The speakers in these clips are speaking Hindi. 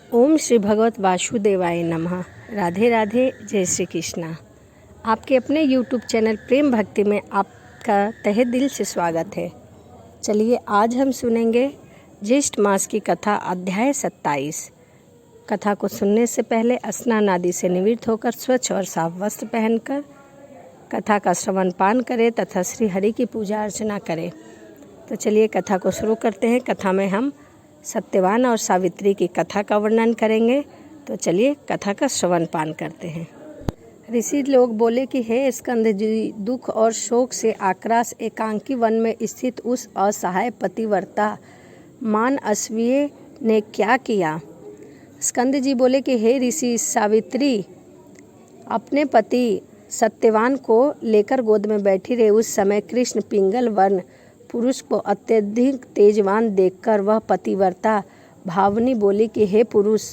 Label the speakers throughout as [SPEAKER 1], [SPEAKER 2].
[SPEAKER 1] ओम श्री भगवत वासुदेवाय नमः। राधे राधे, जय श्री कृष्णा। आपके अपने YouTube चैनल प्रेम भक्ति में आपका तहे दिल से स्वागत है। चलिए आज हम सुनेंगे ज्येष्ठ मास की कथा अध्याय 27। कथा को सुनने से पहले स्नान आदि से निवृत्त होकर स्वच्छ और साफ वस्त्र पहनकर कथा का श्रवण पान करें तथा श्री हरि की पूजा अर्चना करें। तो चलिए कथा को शुरू करते हैं। कथा में हम सत्यवान और सावित्री की कथा का वर्णन करेंगे। तो चलिए कथा का श्रवण पान करते हैं। ऋषि लोग बोले कि हे स्कंद जी, दुख और शोक से आक्राश एकांकी वन में स्थित उस असहाय पतिव्रता मान अस्वीय ने क्या किया। स्कंद जी बोले कि हे ऋषि, सावित्री अपने पति सत्यवान को लेकर गोद में बैठी रही। उस समय कृष्ण पिंगल वर्ण पुरुष को अत्यधिक तेजवान देखकर वह पतिव्रता भावनी बोली कि हे पुरुष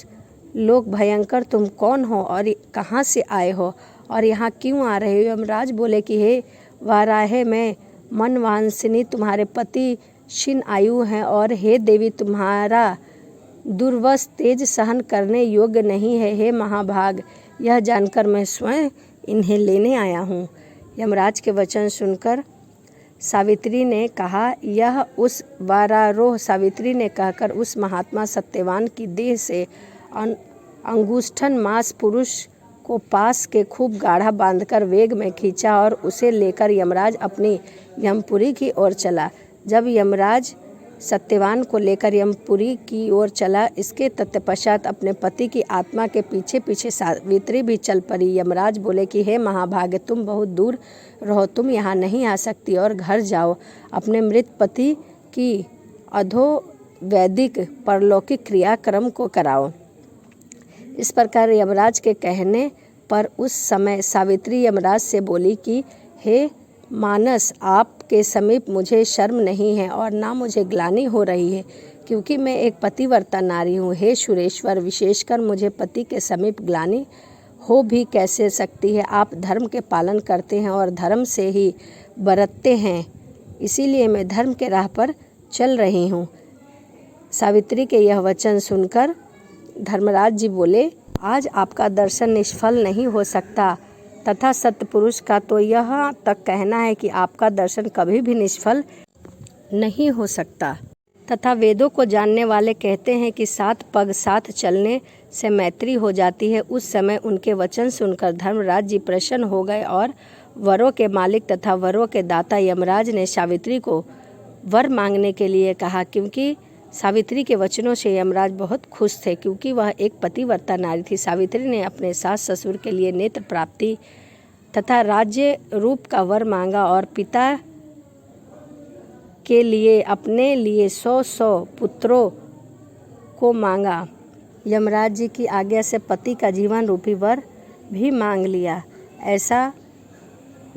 [SPEAKER 1] लोक भयंकर, तुम कौन हो और कहाँ से आए हो और यहाँ क्यों आ रहे हो। यमराज बोले कि हे वाराहे, मैं मनवांसिनी तुम्हारे पति क्षीण आयु हैं और हे देवी, तुम्हारा दुर्वश तेज सहन करने योग्य नहीं है। हे महाभाग, यह जानकर मैं स्वयं इन्हें लेने आया हूँ। यमराज के वचन सुनकर सावित्री ने कहा, यह उस वारारोह। सावित्री ने कहकर उस महात्मा सत्यवान की देह से अंगुष्ठन मास पुरुष को पास के खूब गाढ़ा बांधकर वेग में खींचा और उसे लेकर यमराज अपनी यमपुरी की ओर चला। जब यमराज सत्यवान को लेकर यमपुरी की ओर चला, इसके तत्पश्चात अपने पति की आत्मा के पीछे पीछे सावित्री भी चल पड़ी। यमराज बोले कि हे महाभाग्य, तुम बहुत दूर रहो, तुम यहाँ नहीं आ सकती और घर जाओ, अपने मृत पति की अधोवैदिक परलौकिक क्रियाक्रम को कराओ। इस प्रकार यमराज के कहने पर उस समय सावित्री यमराज से बोली कि हे मानस, आपके समीप मुझे शर्म नहीं है और ना मुझे ग्लानि हो रही है, क्योंकि मैं एक पतिव्रता नारी हूँ। हे सुरेश्वर, विशेषकर मुझे पति के समीप ग्लानि हो भी कैसे सकती है। आप धर्म के पालन करते हैं और धर्म से ही बरतते हैं, इसीलिए मैं धर्म के राह पर चल रही हूँ। सावित्री के यह वचन सुनकर धर्मराज जी बोले, आज आपका दर्शन निष्फल नहीं हो सकता तथा सत्पुरुष का तो यह तक कहना है कि आपका दर्शन कभी भी निष्फल नहीं हो सकता। तथा वेदों को जानने वाले कहते हैं कि 7 पग साथ चलने से मैत्री हो जाती है। उस समय उनके वचन सुनकर धर्मराज जी प्रसन्न हो गए और वरों के मालिक तथा वरों के दाता यमराज ने सावित्री को वर मांगने के लिए कहा, क्योंकि सावित्री के वचनों से यमराज बहुत खुश थे, क्योंकि वह एक पतिव्रता नारी थी। सावित्री ने अपने सास ससुर के लिए नेत्र प्राप्ति तथा राज्य रूप का वर मांगा और पिता के लिए अपने लिए 100 पुत्रों को मांगा। यमराज जी की आज्ञा से पति का जीवन रूपी वर भी मांग लिया। ऐसा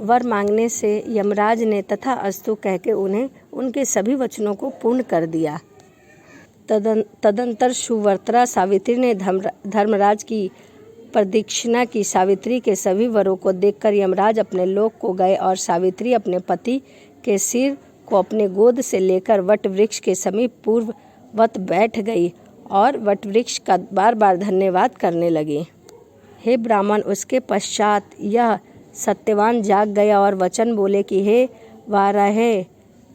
[SPEAKER 1] वर मांगने से यमराज ने तथा अस्तु कहकर उन्हें उनके सभी वचनों को पूर्ण कर दिया। तदंतर सुवर्त्रा सावित्री ने धर्मराज की प्रदक्षिणा की। सावित्री के सभी वरों को देखकर यमराज अपने लोक को गए और सावित्री अपने पति के सिर को अपने गोद से लेकर वट वृक्ष के समीप पूर्ववत बैठ गई और वट वृक्ष का बार बार धन्यवाद करने लगी। हे ब्राह्मण, उसके पश्चात यह सत्यवान जाग गया और वचन बोले कि हे वाराहे,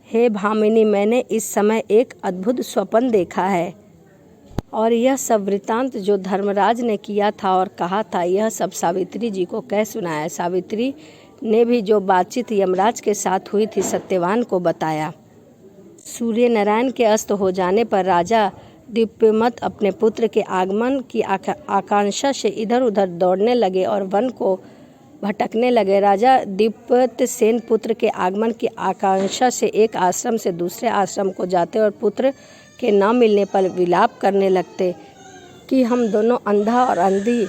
[SPEAKER 1] हे भामिनी, मैंने इस समय एक अद्भुत स्वप्न देखा है और यह सब वृतांत जो धर्मराज ने किया था और कहा था, यह सब सावित्री जी को कह सुनाया। सावित्री ने भी जो बातचीत यमराज के साथ हुई थी सत्यवान को बताया। सूर्य नारायण के अस्त हो जाने पर राजा दिव्यमत अपने पुत्र के आगमन की आकांक्षा से इधर उधर दौड़ने लगे और वन को भटकने लगे। राजा दिव्यत सेन पुत्र के आगमन की आकांक्षा से एक आश्रम से दूसरे आश्रम को जाते और पुत्र के न मिलने पर विलाप करने लगते कि हम दोनों अंधा और अंधी,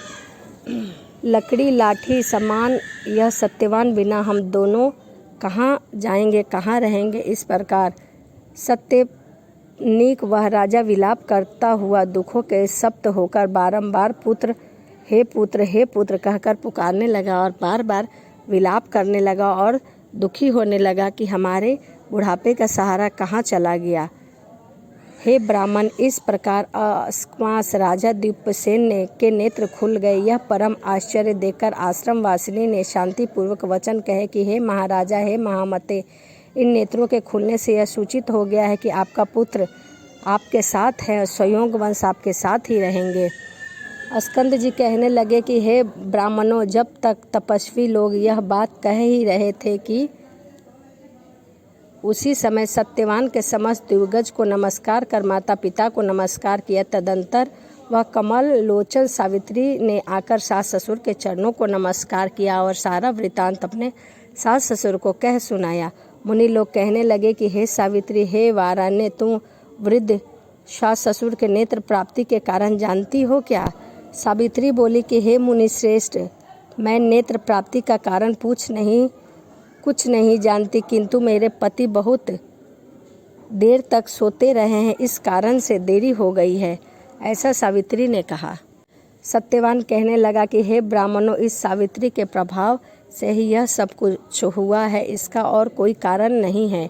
[SPEAKER 1] लकड़ी लाठी समान, यह सत्यवान बिना हम दोनों कहाँ जाएंगे, कहाँ रहेंगे। इस प्रकार सत्यनीक वह राजा विलाप करता हुआ दुखों के सप्त होकर बारंबार पुत्र हे पुत्र कहकर पुकारने लगा और बार बार विलाप करने लगा और दुखी होने लगा कि हमारे बुढ़ापे का सहारा कहाँ चला गया। हे ब्राह्मण, इस प्रकार अस्मास राजा दीपसेन के नेत्र खुल गए। यह परम आश्चर्य देखकर आश्रम वासिनी ने शांतिपूर्वक वचन कहे कि हे महाराजा, हे महामते, इन नेत्रों के खुलने से यह सूचित हो गया है कि आपका पुत्र आपके साथ है, स्वयं वंश आपके साथ ही रहेंगे। स्कंद जी कहने लगे कि हे ब्राह्मणों, जब तक तपस्वी लोग यह बात कह ही रहे थे कि उसी समय सत्यवान के समस्त दिग्गज को नमस्कार कर माता पिता को नमस्कार किया। तदंतर वह कमल लोचन सावित्री ने आकर सास ससुर के चरणों को नमस्कार किया और सारा वृतांत अपने सास ससुर को कह सुनाया। मुनि लोग कहने लगे कि हे सावित्री, हे वाराण्य, तुम वृद्ध सास ससुर के नेत्र प्राप्ति के कारण जानती हो क्या? सावित्री बोली कि हे मुनि श्रेष्ठ, मैं नेत्र प्राप्ति का कारण कुछ नहीं जानती, किंतु मेरे पति बहुत देर तक सोते रहे हैं, इस कारण से देरी हो गई है, ऐसा सावित्री ने कहा। सत्यवान कहने लगा कि हे ब्राह्मणों, इस सावित्री के प्रभाव से ही यह सब कुछ हुआ है, इसका और कोई कारण नहीं है।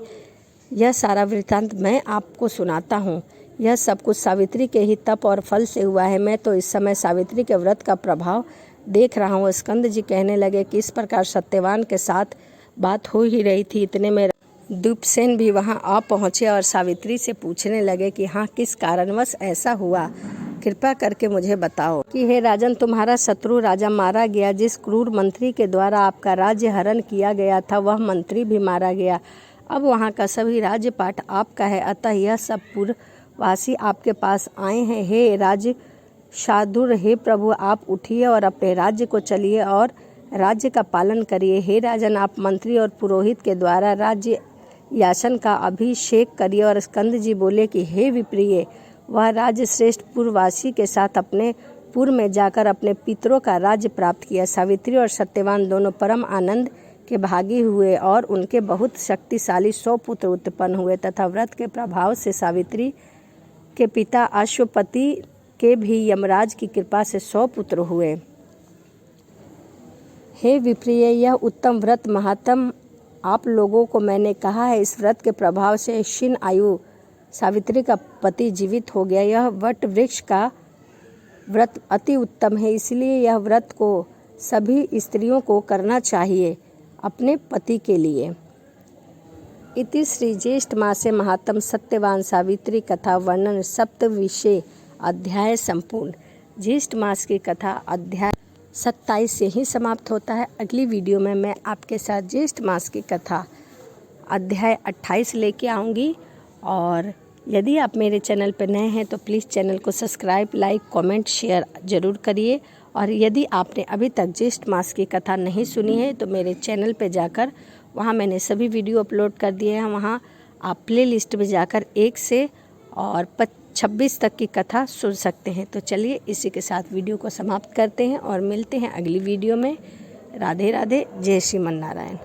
[SPEAKER 1] यह सारा वृत्तांत मैं आपको सुनाता हूँ। यह सब कुछ सावित्री के ही तप और फल से हुआ है। मैं तो इस समय सावित्री के व्रत का प्रभाव देख रहा हूँ। स्कंद जी कहने लगे कि इस प्रकार सत्यवान के साथ बात हो ही रही थी, इतने में दीपसेन भी वहां आ पहुंचे और सावित्री से पूछने लगे कि हाँ, किस कारणवश ऐसा हुआ, कृपा करके मुझे बताओ। कि हे राजन, तुम्हारा शत्रु राजा मारा गया। जिस क्रूर मंत्री के द्वारा आपका राज्य हरण किया गया था, वह मंत्री भी मारा गया। अब वहाँ का सभी राज्यपाट आपका है, अतः यह सब पुरवासी आपके पास आए हैं। हे राज शार्दूल, हे प्रभु, आप उठिए और अपने राज्य को चलिए और राज्य का पालन करिए। हे राजन, आप मंत्री और पुरोहित के द्वारा राज्य यासन का अभिषेक करिए। और स्कंद जी बोले कि हे विप्रिय, वह राज्य श्रेष्ठ पुरवासी के साथ अपने पुर में जाकर अपने पितरों का राज्य प्राप्त किया। सावित्री और सत्यवान दोनों परम आनंद के भागी हुए और उनके बहुत शक्तिशाली 100 पुत्र उत्पन्न हुए तथा व्रत के प्रभाव से सावित्री के पिता अश्वपति के भी यमराज की कृपा से 100 पुत्र हुए। हे विप्रिय, यह उत्तम व्रत महात्म आप लोगों को मैंने कहा है। इस व्रत के प्रभाव से क्षीण आयु सावित्री का पति जीवित हो गया। यह वट वृक्ष का व्रत अति उत्तम है, इसलिए यह व्रत को सभी स्त्रियों को करना चाहिए अपने पति के लिए। इति श्री ज्येष्ठ मासे महात्म सत्यवान सावित्री कथा वर्णन सप्तविंशे अध्याय संपूर्ण। ज्येष्ठ मास की कथा अध्याय 27 से ही समाप्त होता है। अगली वीडियो में मैं आपके साथ ज्येष्ठ मास की कथा अध्याय 28 लेके आऊँगी। और यदि आप मेरे चैनल पर नए हैं तो प्लीज़ चैनल को सब्सक्राइब, लाइक, कमेंट, शेयर ज़रूर करिए। और यदि आपने अभी तक ज्येष्ठ मास की कथा नहीं सुनी है तो मेरे चैनल पर जाकर वहाँ मैंने सभी वीडियो अपलोड कर दिए हैं। वहाँ आप प्ले लिस्ट में जाकर 1 से और 26 तक की कथा सुन सकते हैं। तो चलिए इसी के साथ वीडियो को समाप्त करते हैं और मिलते हैं अगली वीडियो में। राधे राधे, जय श्रीमन नारायण।